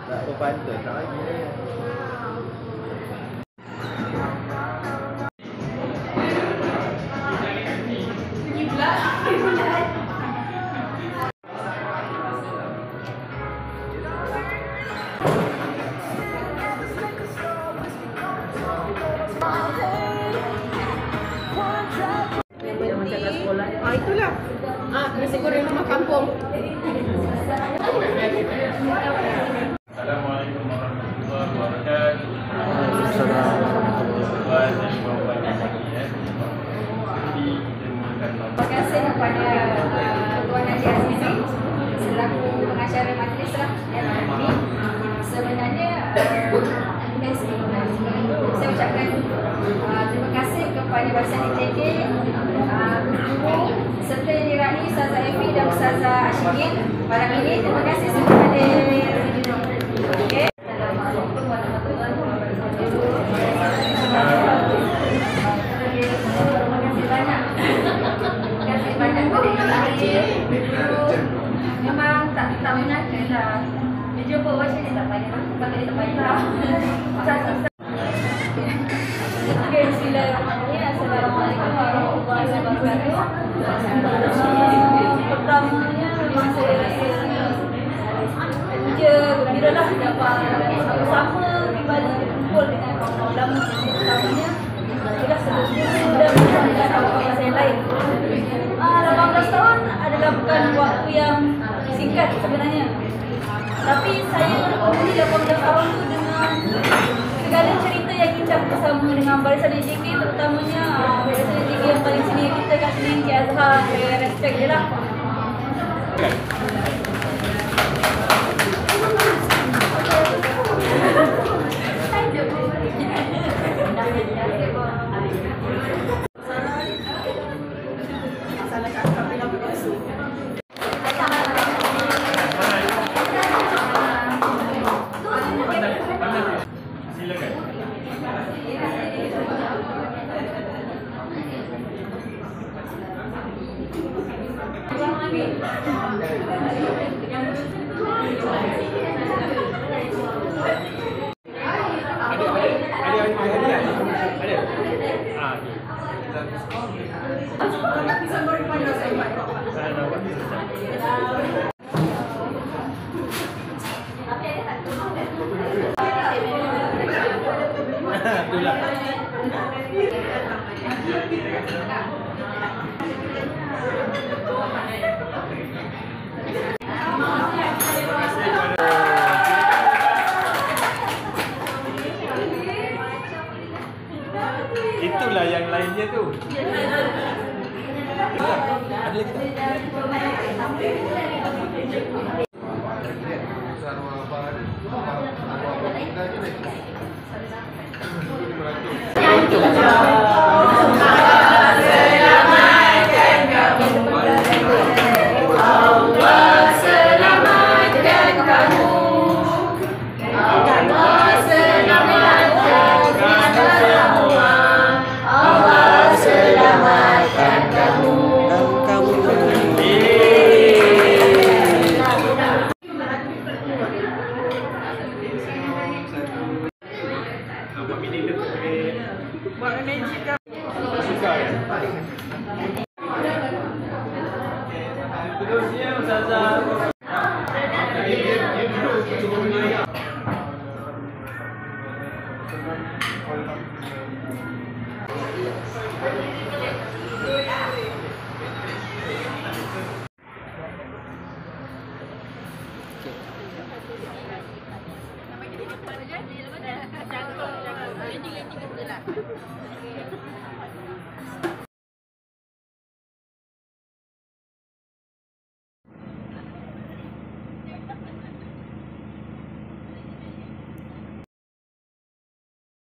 Tak apa pantun tak lagi. Itulah. Nasi goreng rumah kampung. Assalamualaikum warahmatullahi wabarakatuh. Terima kasih kepada Tuan Haji Azizi selaku pengacara majlis lah yang hari ini. Sebenarnya saya ucapkan terima kasih kepada Barisan DJK, guru serta yang dirai Ustazah Efi dan Ustazah Ashigin malam ini. Terima kasih semua hadir. Okay. Assalamualaikum warahmatullahi wabarakatuh. Terima kasih banyak. Terima kasih banyak kepada hadir. Memang tak menyangka lah. Dia jumpa baca ni tak payah. Kata dia tak payah. Okay, bismillahirrahmanirrahim. Assalamualaikum warahmatullahi wabarakatuh. Pertamanya memang saya rasa gembira lah dapat bersama kembali berkumpul dengan kawan-kawan lama. Pertamanya ialah sebelumnya sudah bersama dengan kawan-kawan saya lain. 18 tahun adalah bukan waktu yang singkat sebenarnya. Tapi saya menghuni 18 tahun tu dengan segala cerita yang kita bersama dengan Barisan DJK, terutamanya Barisan DJK yang paling senior kita kat sini, Encik Azhar. Saya respect dia lah. Itulah yang lainnya tu. Ada lagi terusnya Ustazah. Dia duduk